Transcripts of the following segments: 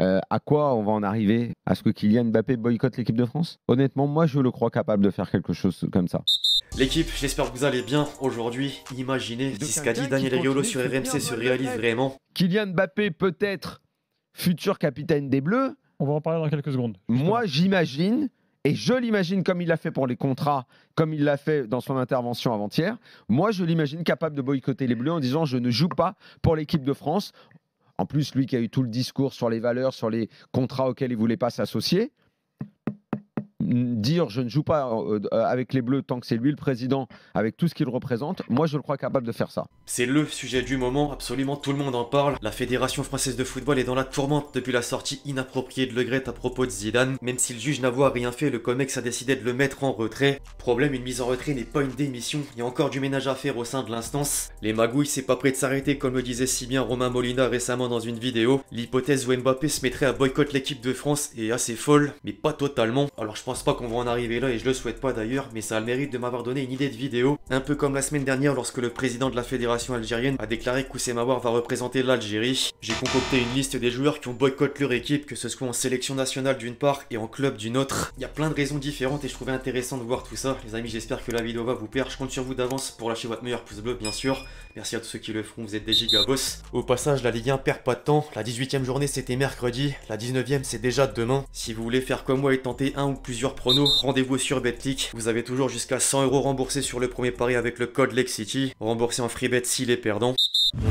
À quoi on va en arriver? À ce que Kylian Mbappé boycotte l'équipe de France? Honnêtement, moi je le crois capable de faire quelque chose comme ça. L'équipe, j'espère que vous allez bien. Aujourd'hui, imaginez si ce qu'a dit Daniel Riolo sur RMC se réalise vraiment. Kylian Mbappé peut être futur capitaine des Bleus. On va en parler dans quelques secondes. Justement. Moi, j'imagine, et je l'imagine comme il l'a fait pour les contrats, comme il l'a fait dans son intervention avant-hier, moi, je l'imagine capable de boycotter les Bleus en disant « je ne joue pas pour l'équipe de France ». En plus, lui qui a eu tout le discours sur les valeurs, sur les contrats auxquels il ne voulait pas s'associer, dire je ne joue pas avec les Bleus tant que c'est lui le président, avec tout ce qu'il représente, moi je le crois capable de faire ça. C'est le sujet du moment, absolument tout le monde en parle. La Fédération Française de Football est dans la tourmente depuis la sortie inappropriée de Le Gret à propos de Zidane. Même si le juge n'avoue rien fait, le COMEX a décidé de le mettre en retrait. Problème, une mise en retrait n'est pas une démission, il y a encore du ménage à faire au sein de l'instance. Les magouilles, c'est pas prêt de s'arrêter comme le disait si bien Romain Molina récemment dans une vidéo. L'hypothèse où Mbappé se mettrait à boycotter l'équipe de France est assez folle, mais pas totalement. Alors je pense pas qu'on va en arriver là et je le souhaite pas d'ailleurs, mais ça a le mérite de m'avoir donné une idée de vidéo. Un peu comme la semaine dernière lorsque le président de la fédération algérienne a déclaré qu'Oussem Aouar va représenter l'Algérie. J'ai concocté une liste des joueurs qui ont boycotté leur équipe, que ce soit en sélection nationale d'une part et en club d'une autre. Il y a plein de raisons différentes et je trouvais intéressant de voir tout ça. Les amis, j'espère que la vidéo va vous plaire. Je compte sur vous d'avance pour lâcher votre meilleur pouce bleu, bien sûr. Merci à tous ceux qui le feront, vous êtes des gigaboss. Au passage, la Ligue 1 perd pas de temps. La 18e journée c'était mercredi, la 19e c'est déjà demain. Si vous voulez faire comme moi et tenter un ou plusieurs pronos, rendez-vous sur Betclic. Vous avez toujours jusqu'à 100 € remboursés sur le premier pari avec le code LEXCITY, remboursé en freebet s'il est perdant.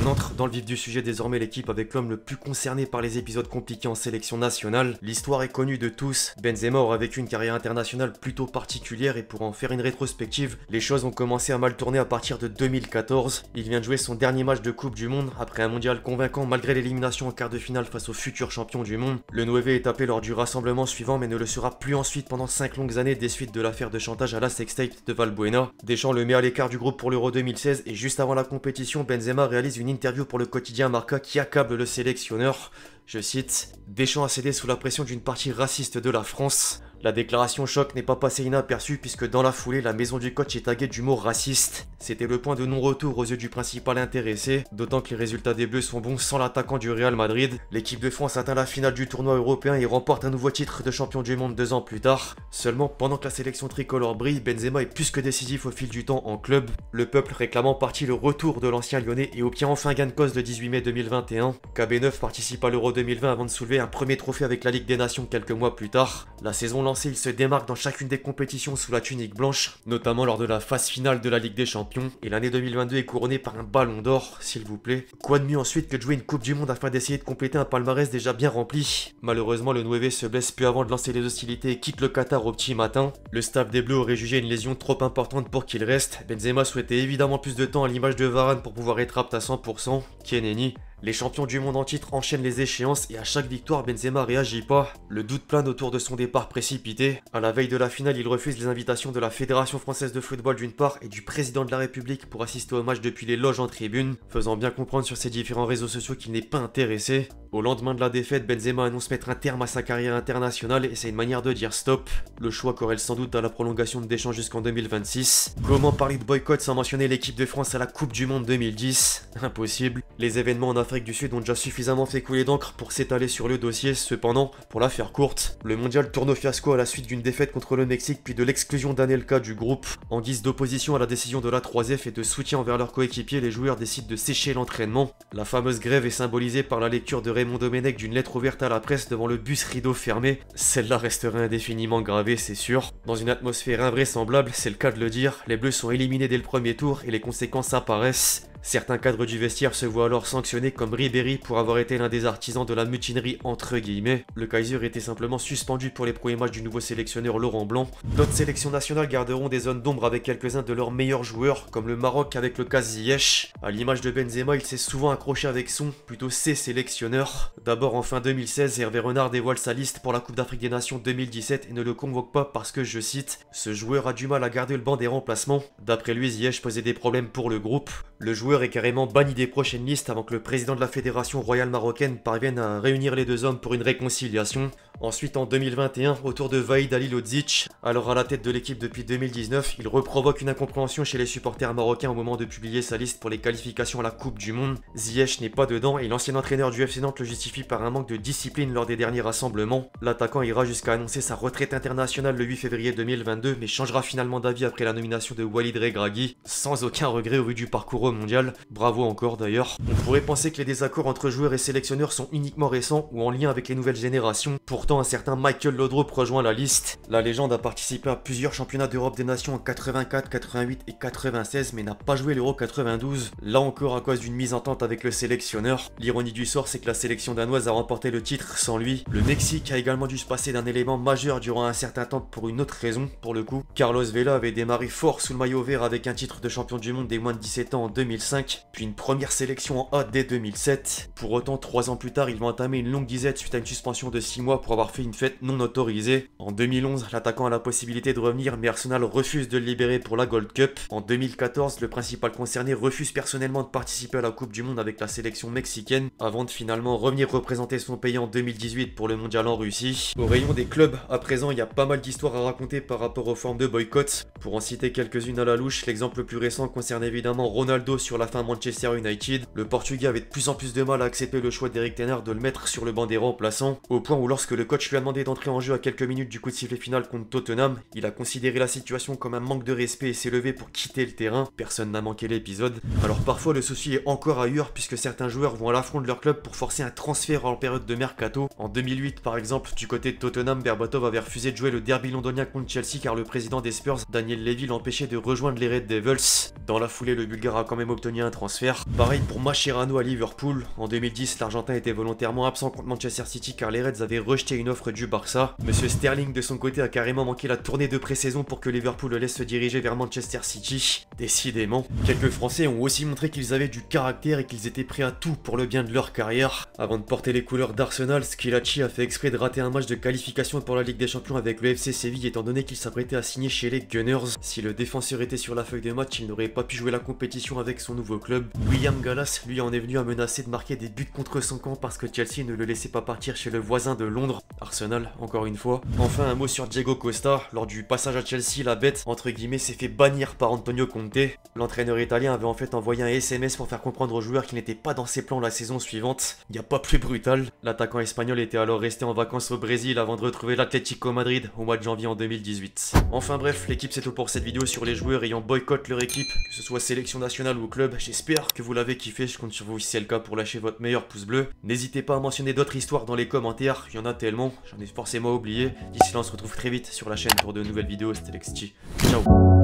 On entre dans le vif du sujet désormais, l'équipe avec l'homme le plus concerné par les épisodes compliqués en sélection nationale. L'histoire est connue de tous, Benzema aura vécu une carrière internationale plutôt particulière et pour en faire une rétrospective, les choses ont commencé à mal tourner à partir de 2014. Il vient de jouer son dernier match de Coupe du Monde après un mondial convaincant malgré l'élimination en quart de finale face aux futurs champions du monde. Le 9 est appelé lors du rassemblement suivant mais ne le sera plus ensuite pendant 5 longues années des suites de l'affaire de chantage à la sextape de Valbuena. Deschamps le met à l'écart du groupe pour l'Euro 2016 et juste avant la compétition, Benzema réalise une interview pour le quotidien Marca qui accable le sélectionneur. Je cite, « Deschamps a cédé sous la pression d'une partie raciste de la France. La déclaration choc n'est pas passée inaperçue puisque dans la foulée, la maison du coach est taguée du mot raciste. C'était le point de non-retour aux yeux du principal intéressé, d'autant que les résultats des Bleus sont bons sans l'attaquant du Real Madrid. L'équipe de France atteint la finale du tournoi européen et remporte un nouveau titre de champion du monde 2 ans plus tard. Seulement, pendant que la sélection tricolore brille, Benzema est plus que décisif au fil du temps en club. Le peuple réclamant partie le retour de l'ancien lyonnais et obtient enfin gain de cause le 18 mai 2021. KB9 participe à l'Euro 2020 avant de soulever un premier trophée avec la Ligue des Nations quelques mois plus tard. La saison lancée, il se démarque dans chacune des compétitions sous la tunique blanche, notamment lors de la phase finale de la Ligue des Champions, et l'année 2022 est couronnée par un ballon d'or, s'il vous plaît. Quoi de mieux ensuite que de jouer une Coupe du Monde afin d'essayer de compléter un palmarès déjà bien rempli? Malheureusement, le 9 se blesse peu avant de lancer les hostilités et quitte le Qatar au petit matin. Le staff des Bleus aurait jugé une lésion trop importante pour qu'il reste. Benzema souhaitait évidemment plus de temps à l'image de Varane pour pouvoir être apte à 100%. Keneni. Les champions du monde en titre enchaînent les échéances et à chaque victoire, Benzema réagit pas. Le doute plane autour de son départ précipité. À la veille de la finale, il refuse les invitations de la Fédération Française de Football d'une part et du président de la République pour assister au match depuis les loges en tribune, faisant bien comprendre sur ses différents réseaux sociaux qu'il n'est pas intéressé. Au lendemain de la défaite, Benzema annonce mettre un terme à sa carrière internationale et c'est une manière de dire stop. Le choix corrèle sans doute à la prolongation de Deschamps jusqu'en 2026. Comment parler de boycott sans mentionner l'équipe de France à la Coupe du Monde 2010? Impossible. Les événements en Afrique du Sud ont déjà suffisamment fait couler d'encre pour s'étaler sur le dossier. Cependant, pour la faire courte, le mondial tourne au fiasco à la suite d'une défaite contre le Mexique puis de l'exclusion d'Anelka du groupe. En guise d'opposition à la décision de la 3F et de soutien envers leurs coéquipiers, les joueurs décident de sécher l'entraînement. La fameuse grève est symbolisée par la lecture de Raymond Domenech d'une lettre ouverte à la presse devant le bus rideau fermé. Celle-là restera indéfiniment gravée, c'est sûr. Dans une atmosphère invraisemblable, c'est le cas de le dire, les Bleus sont éliminés dès le premier tour et les conséquences apparaissent. Certains cadres du vestiaire se voient alors sanctionnés comme Ribéry pour avoir été l'un des artisans de la mutinerie entre guillemets. Le Kaiser était simplement suspendu pour les premiers matchs du nouveau sélectionneur Laurent Blanc. D'autres sélections nationales garderont des zones d'ombre avec quelques-uns de leurs meilleurs joueurs, comme le Maroc avec le cas Ziyech. À l'image de Benzema, il s'est souvent accroché avec plutôt ses sélectionneurs. D'abord en fin 2016, Hervé Renard dévoile sa liste pour la Coupe d'Afrique des Nations 2017 et ne le convoque pas parce que, je cite, « Ce joueur a du mal à garder le banc des remplacements ». D'après lui, Ziyech posait des problèmes pour le groupe. Le joueur est carrément banni des prochaines listes avant que le président de la fédération royale marocaine parvienne à réunir les deux hommes pour une réconciliation. Ensuite en 2021, autour de Vahid Halilhodžić, alors à la tête de l'équipe depuis 2019, il reprovoque une incompréhension chez les supporters marocains au moment de publier sa liste pour les qualifications à la Coupe du Monde. Ziyech n'est pas dedans et l'ancien entraîneur du FC Nantes le justifie par un manque de discipline lors des derniers rassemblements. L'attaquant ira jusqu'à annoncer sa retraite internationale le 8 février 2022 mais changera finalement d'avis après la nomination de Walid Regragui, sans aucun regret au vu du parcours au mondial. Bravo encore d'ailleurs. On pourrait penser que les désaccords entre joueurs et sélectionneurs sont uniquement récents ou en lien avec les nouvelles générations. Pourtant un certain Michael Laudrup rejoint la liste. La légende a participé à plusieurs championnats d'Europe des Nations en 84, 88 et 96 mais n'a pas joué l'Euro 92. Là encore à cause d'une mise en tente avec le sélectionneur. L'ironie du sort c'est que la sélection danoise a remporté le titre sans lui. Le Mexique a également dû se passer d'un élément majeur durant un certain temps pour une autre raison pour le coup. Carlos Vela avait démarré fort sous le maillot vert avec un titre de champion du monde des moins de 17 ans en 2005, puis une première sélection en A dès 2007. Pour autant 3 ans plus tard il va entamer une longue disette suite à une suspension de 6 mois pour avoir fait une fête non autorisée. En 2011 l'attaquant a la possibilité de revenir mais Arsenal refuse de le libérer pour la Gold Cup. En 2014 le principal concerné refuse personnellement de participer à la Coupe du Monde avec la sélection mexicaine avant de finalement revenir représenter son pays en 2018 pour le mondial en Russie. Au rayon des clubs, à présent il y a pas mal d'histoires à raconter par rapport aux formes de boycott. Pour en citer quelques-unes à la louche, l'exemple le plus récent concerne évidemment Ronaldo sur la fin Manchester United. Le Portugais avait de plus en plus de mal à accepter le choix d'Eric Ten Hag de le mettre sur le banc des remplaçants, au point où lorsque le coach lui a demandé d'entrer en jeu à quelques minutes du coup de sifflet final contre Tottenham, il a considéré la situation comme un manque de respect et s'est levé pour quitter le terrain. Personne n'a manqué l'épisode. Alors parfois le souci est encore ailleurs puisque certains joueurs vont à l'affront de leur club pour forcer un transfert en période de mercato. En 2008 par exemple, du côté de Tottenham, Berbatov avait refusé de jouer le derby londonien contre Chelsea car le président des Spurs, Daniel Levy, l'empêchait de rejoindre les Red Devils. Dans la foulée, le Bulgare a quand même obtenu un transfert. Pareil pour Mascherano à Liverpool. En 2010, l'Argentin était volontairement absent contre Manchester City car les Reds avaient rejeté une offre du Barça. Monsieur Sterling de son côté a carrément manqué la tournée de pré-saison pour que Liverpool le laisse se diriger vers Manchester City. Décidément. Quelques Français ont aussi montré qu'ils avaient du caractère et qu'ils étaient prêts à tout pour le bien de leur carrière. Avant de porter les couleurs d'Arsenal, Squillaci a fait exprès de rater un match de qualification pour la Ligue des Champions avec le FC Séville étant donné qu'il s'apprêtait à signer chez les Gunners. Si le défenseur était sur la feuille de match, il n'aurait pas pu jouer la compétition avec son nouveau club. William Gallas, lui, en est venu à menacer de marquer des buts contre son camp parce que Chelsea ne le laissait pas partir chez le voisin de Londres, Arsenal, encore une fois. Enfin, un mot sur Diego Costa. Lors du passage à Chelsea, la bête, entre guillemets, s'est fait bannir par Antonio Conte. L'entraîneur italien avait en fait envoyé un SMS pour faire comprendre aux joueurs qu'il n'était pas dans ses plans la saison suivante. Il n'y a pas plus brutal. L'attaquant espagnol était alors resté en vacances au Brésil avant de retrouver l'Atlético Madrid au mois de janvier en 2018. Enfin bref, l'équipe c'est tout pour cette vidéo sur les joueurs ayant boycott leur équipe, que ce soit sélection nationale ou club. J'espère que vous l'avez kiffé, je compte sur vous si c'est le cas pour lâcher votre meilleur pouce bleu. N'hésitez pas à mentionner d'autres histoires dans les commentaires, il y en a tellement, j'en ai forcément oublié. D'ici là on se retrouve très vite sur la chaîne pour de nouvelles vidéos, c'était Lexti. Ciao.